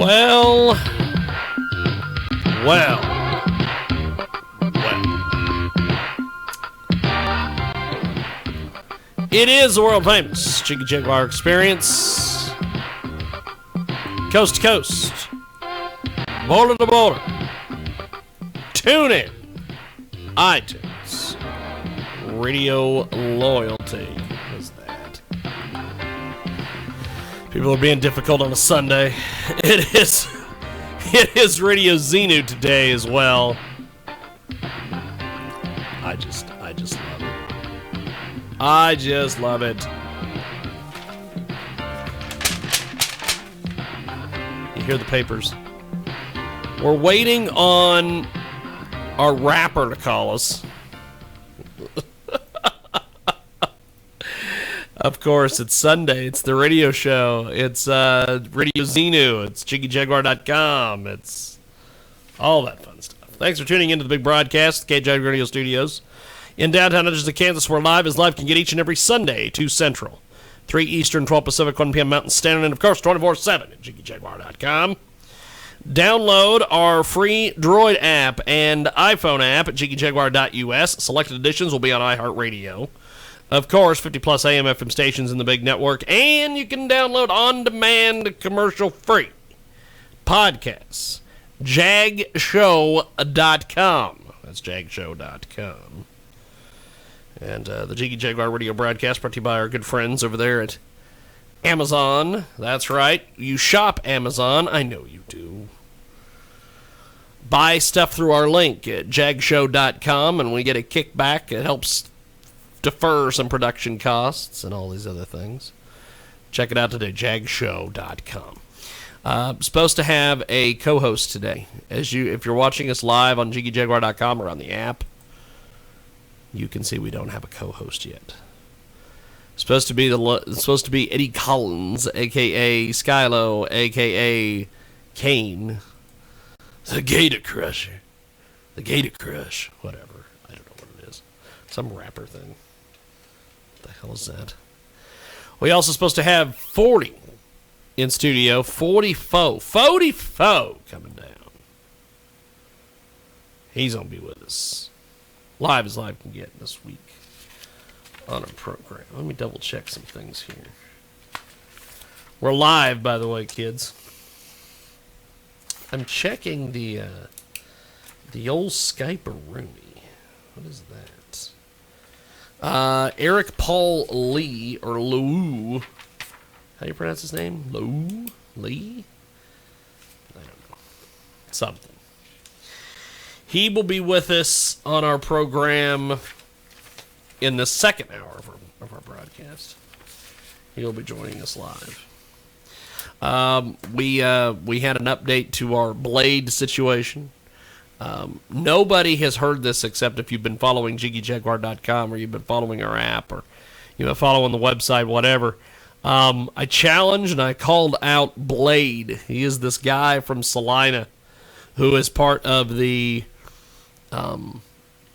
Well. It is the world famous Jiggy Jaguar experience. Coast to coast. Border to border. Tune in. iTunes. Radio loyalty. What is that? People are being difficult on a Sunday. It is Radio Xenu today as well. I just love it. I just love it. You hear the papers. We're waiting on our rapper to call us. Of course, it's Sunday. It's the radio show. It's Radio Xenu. It's JiggyJaguar.com. It's all that fun stuff. Thanks for tuning into the big broadcast, the KJ Radio Studios. In downtown Edges of Kansas, where live can get each and every Sunday, 2 Central, 3 Eastern, 12 Pacific, 1 p.m. Mountain Standard, and of course, 24/7 at JiggyJaguar.com. Download our free Droid app and iPhone app at JiggyJaguar.us. Selected editions will be on iHeartRadio. Of course, 50-plus AM FM stations in the big network. And you can download on-demand, commercial-free podcasts. JagShow.com. That's JagShow.com. And the Jiggy Jaguar radio broadcast brought to you by our good friends over there at Amazon. That's right. You shop Amazon. I know you do. Buy stuff through our link at jagshow.com, and we get a kickback. It helps defer some production costs and all these other things. Check it out today, jagshow.com. Supposed to have a co-host today. If you're watching us live on JiggyJaguar.com or on the app, you can see we don't have a co-host yet. Supposed to be Eddie Collins, a.k.a. Skylo, a.k.a. Kane. The Gator Crusher. The Gator Crush. Whatever. I don't know what it is. Some rapper thing. What the hell is that? We also supposed to have 40 in studio. 44 coming down. He's going to be with us. Live as live can get this week on our program. Let me double check some things here. We're live, by the way, kids. I'm checking the old Skype-a-rooney. What is that? Eric Paul Lee, or Lou. How do you pronounce his name? Lou? Lee? I don't know. Something. He will be with us on our program in the second hour of our broadcast. He'll be joining us live. We had an update to our Blade situation. Nobody has heard this except if you've been following JiggyJaguar.com or you've been following our app or you've been following the website, whatever. I challenged and I called out Blade. He is this guy from Salina who is part of the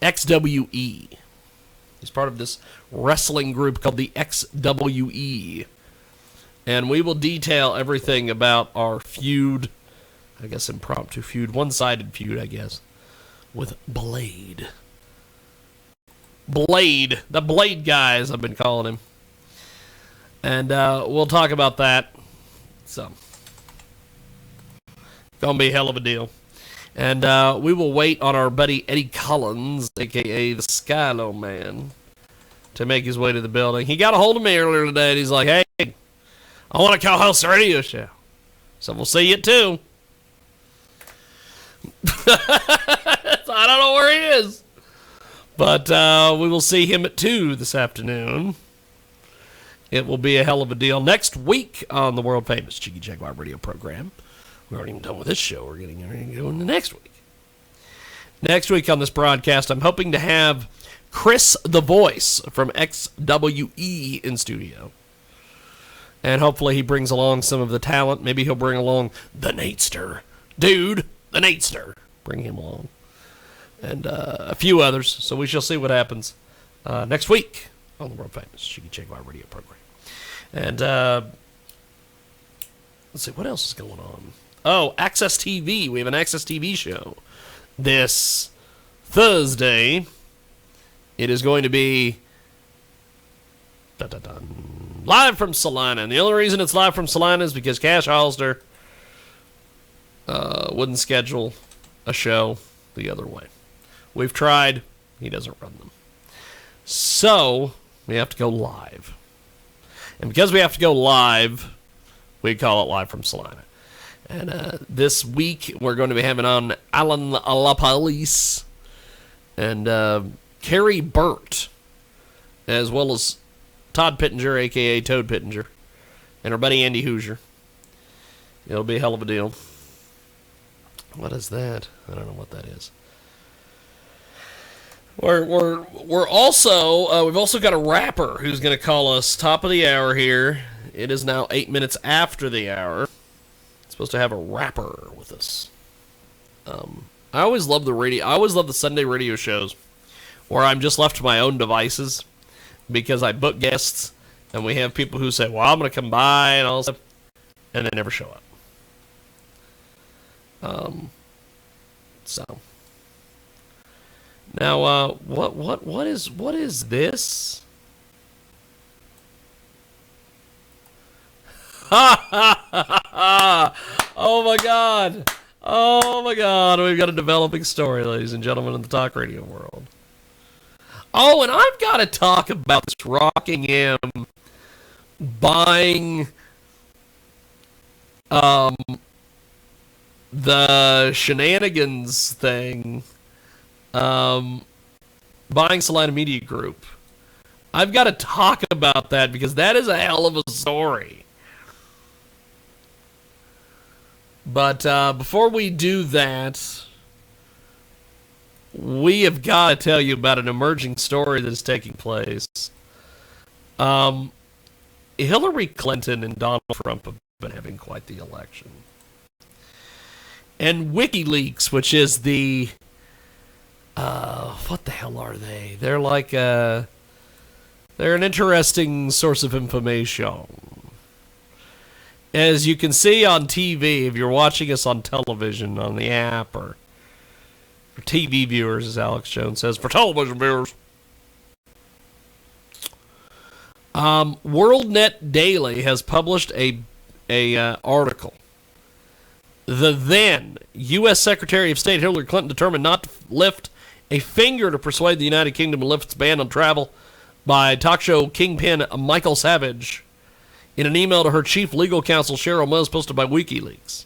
XWE. He's part of this wrestling group called the XWE. And we will detail everything about our feud, I guess impromptu feud, one-sided feud, I guess, with Blade. Blade, the Blade guys, I've been calling him. And we'll talk about that. So, gonna be a hell of a deal. And we will wait on our buddy Eddie Collins, a.k.a. the Skylo Man, to make his way to the building. He got a hold of me earlier today, and he's like, hey, I want to co-host a radio show. So we'll see you at 2. I don't know where he is. But we will see him at 2 this afternoon. It will be a hell of a deal. Next week on the world-famous Jiggy Jaguar radio program. We aren't even done with this show. We're getting ready to go into next week. Next week on this broadcast, I'm hoping to have Chris the Voice from XWE in studio. And hopefully he brings along some of the talent. Maybe he'll bring along the Natester. Dude, the Natester. Bring him along. And a few others. So we shall see what happens next week on the world-famous Jiggy Jaguar radio program. And let's see, what else is going on? Access TV. We have an Access TV show this Thursday. It is going to be live from Salina. And the only reason it's live from Salina is because Cash Hollister wouldn't schedule a show the other way. We've tried. He doesn't run them. So, we have to go live. And because we have to go live, we call it Live from Salina. And this week, we're going to be having on Alan LaPolice and Carrie Burt, as well as Todd Pittenger, a.k.a. Toad Pittenger, and our buddy Andy Hoosier. It'll be a hell of a deal. What is that? I don't know what that is. We're also we've also got a rapper who's going to call us top of the hour here. It is now 8 minutes after the hour. Supposed to have a rapper with us. I always love the radio. I always love the Sunday radio shows where I'm just left to my own devices because I book guests and we have people who say, "Well, I'm going to come by," and all stuff, and they never show up. So now, what is this? Ha ha ha ha! Oh my God! Oh my God! We've got a developing story, ladies and gentlemen, in the talk radio world. Oh, and I've got to talk about this Rockingham buying the shenanigans thing, buying Salina Media Group. I've got to talk about that because that is a hell of a story. But before we do that, we have got to tell you about an emerging story that is taking place. Hillary Clinton and Donald Trump have been having quite the election. And WikiLeaks, which is the... what the hell are they? They're like they're an interesting source of information. As you can see on TV, if you're watching us on television, on the app, or for TV viewers, as Alex Jones says, for television viewers, WorldNet Daily has published a article. The then U.S. Secretary of State Hillary Clinton determined not to lift a finger to persuade the United Kingdom to lift its ban on travel by talk show kingpin Michael Savage in an email to her chief legal counsel, Cheryl Mills, posted by WikiLeaks.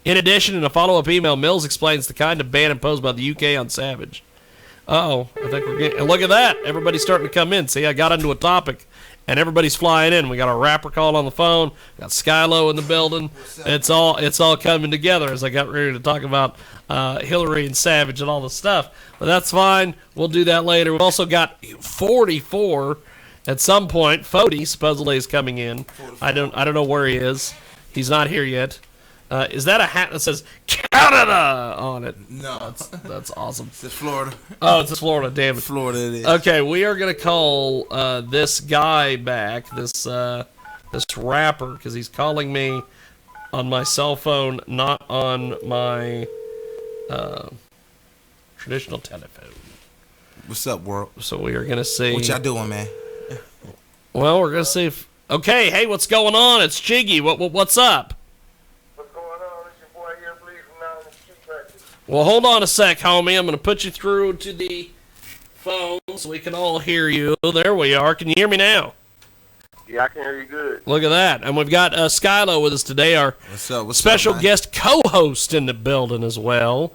In addition, in a follow-up email, Mills explains the kind of ban imposed by the UK on Savage. Uh-oh, I think we're getting... And look at that. Everybody's starting to come in. See, I got into a topic, and everybody's flying in. We got our rapper call on the phone. We got Skylo in the building. It's all coming together as I got ready to talk about Hillary and Savage and all the stuff. But that's fine. We'll do that later. We've also got 44 at some point. Fody supposedly is coming in. 44. I don't know where he is. He's not here yet. Is that a hat that says Canada on it? No. That's awesome. It's Florida. Oh, it's Florida. Damn it. Florida it is. Okay, we are going to call this guy back, this rapper, because he's calling me on my cell phone, not on my traditional telephone. What's up, world? So we are going to see. What y'all doing, man? Well, we're going to see if... Okay, hey, what's going on? It's Jiggy. What's up? Well, hold on a sec, homie. I'm going to put you through to the phone so we can all hear you. There we are. Can you hear me now? Yeah, I can hear you good. Look at that. And we've got Skylo with us today, our special guest co-host in the building as well.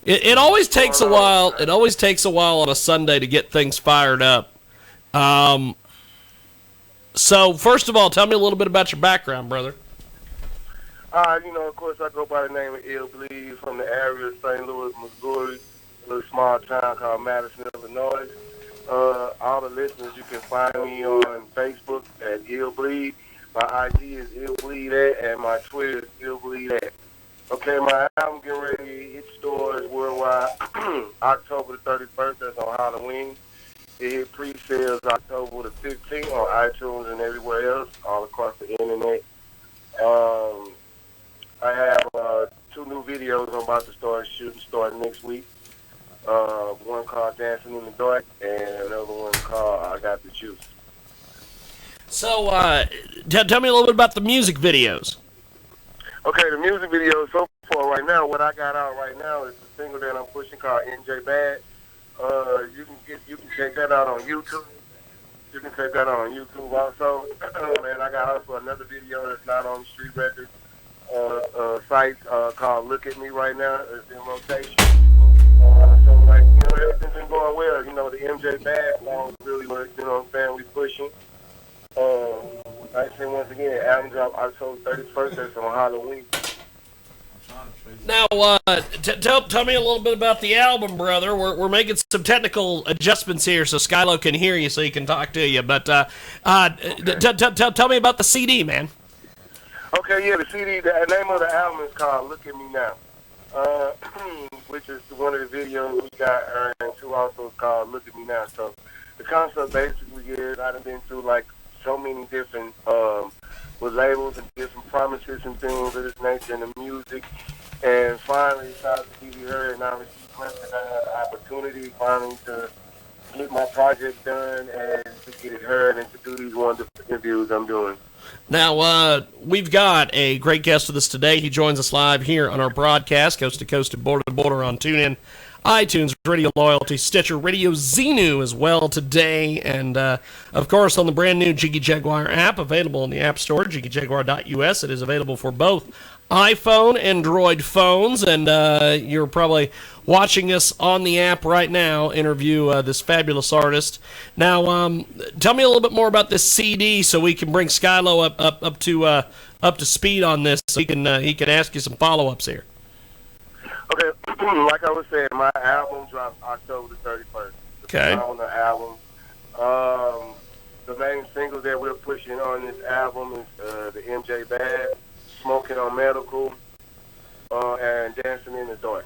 It always takes a while. It always takes a while on a Sunday to get things fired up. So, first of all, tell me a little bit about your background, brother. Of course, I go by the name of Ill Bleed from the area of St. Louis, Missouri, a little small town called Madison, Illinois. All the listeners, you can find me on Facebook at Ill Bleed. My IG is Ill Bleed at, and my Twitter is Ill Bleed at. Okay, my album getting ready to hit stores worldwide October the 31st. That's on Halloween. It hit pre-sales October the 15th on iTunes and everywhere else, all across the internet. I have 2 new videos I'm about to start shooting starting next week. One called Dancing in the Dark and another one called I Got the Juice. So, tell me a little bit about the music videos. Okay, the music video so far right now, what I got out right now is the single that I'm pushing called NJ Bad. You can check that out on YouTube. You can check that out on YouTube also. And I got also another video that's not on the street record site called Look at Me right now. It's in rotation. So like, everything's been going well. The MJ Bad song really was, what I'm saying, we pushing. Like I say once again, album drop October 31st. That's on Halloween. Now, tell me a little bit about the album, brother. We're making some technical adjustments here so Skylo can hear you so he can talk to you. But tell me about the CD, man. Okay, yeah, the CD, the name of the album is called Look at Me Now, which is one of the videos we got, and 2 also called Look at Me Now. So the concept basically is I've been through like so many different with labels and different promises and things of this nature in the music. And finally, decided to be heard, and I received blessed that I had the opportunity finally to get my project done and to get it heard and to do these wonderful interviews I'm doing. Now, we've got a great guest with us today. He joins us live here on our broadcast, coast to coast and border to border on TuneIn, iTunes, Radio Loyalty, Stitcher, Radio Xenu as well today, and of course on the brand new Jiggy Jaguar app available in the App Store, jiggyjaguar.us. It is available for both iPhone, Android phones, and you're probably watching us on the app right now interview this fabulous artist. Now, tell me a little bit more about this CD so we can bring Skylo up to speed on this so he can ask you some follow-ups here. Okay, like I was saying, my album drops October the 31st. Okay. On the album. The main singles that we're pushing on this album is the MJ Bad, Smoking on Medical, and Dancing in the Dark.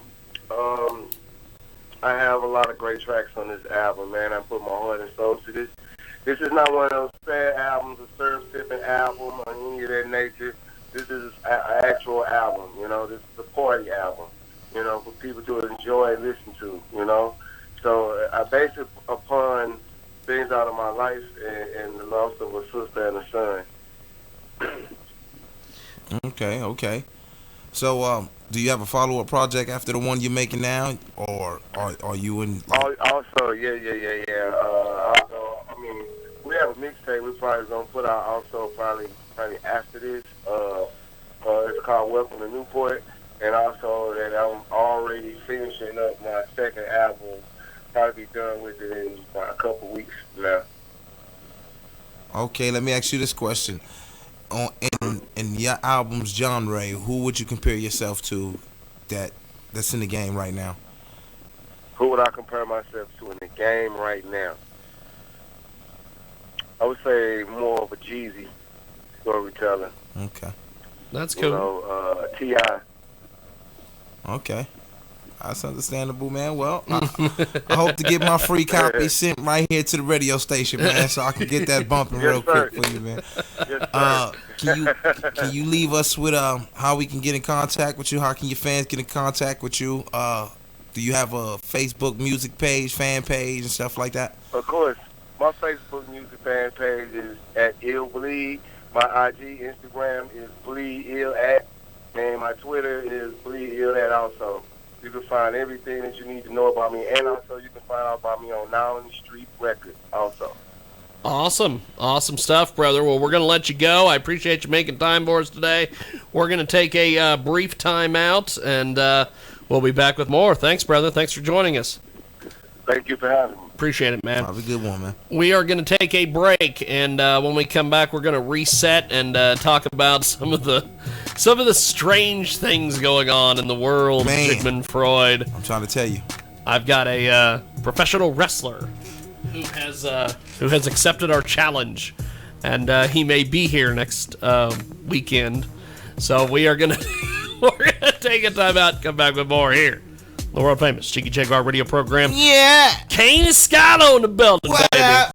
I have a lot of great tracks on this album, man. I put my heart and soul to this. This is not one of those sad albums, a serve-sipping album, or any of that nature. This is an actual album, This is a party album, for people to enjoy and listen to, So I base it upon things out of my life and the loss of a sister and a son. Okay. So, do you have a follow-up project after the one you're making now, or are you in? Also, yeah. Also, I mean, we have a mixtape we're probably gonna put out also probably after this. It's called Welcome to Newport, and also that I'm already finishing up my second album. Probably be done with it in about a couple weeks now. Okay, let me ask you this question. In your album's genre, who would you compare yourself to that's in the game right now? Who would I compare myself to in the game right now? I would say more of a Jeezy storyteller. Okay. That's cool. T.I. Okay. That's understandable, man. Well, I hope to get my free copy sent right here to the radio station, man, so I can get that bumping real quick for you, man. Yes, Can you leave us with how we can get in contact with you? How can your fans get in contact with you? Do you have a Facebook music page, fan page, and stuff like that? Of course. My Facebook music fan page is at Ill Bleed. My IG, Instagram is Bleed Ill at, and my Twitter is Bleed Ill at also. You can find everything that you need to know about me, and also you can find out about me on Now in the Street Records also. Awesome stuff, brother. Well, we're going to let you go. I appreciate you making time for us today. We're going to take a brief time out, and we'll be back with more. Thanks, brother. Thanks for joining us. Thank you for having me. Appreciate it, man. Have a good one, man. We are going to take a break, and when we come back, we're going to reset and talk about some of the strange things going on in the world of Sigmund Freud. I'm trying to tell you. I've got a professional wrestler who has accepted our challenge, and he may be here next weekend. So we are gonna take a time out and come back with more here. The world famous Jiggy Jaguar radio program. Yeah. Kane Scotto in the building, What baby. up?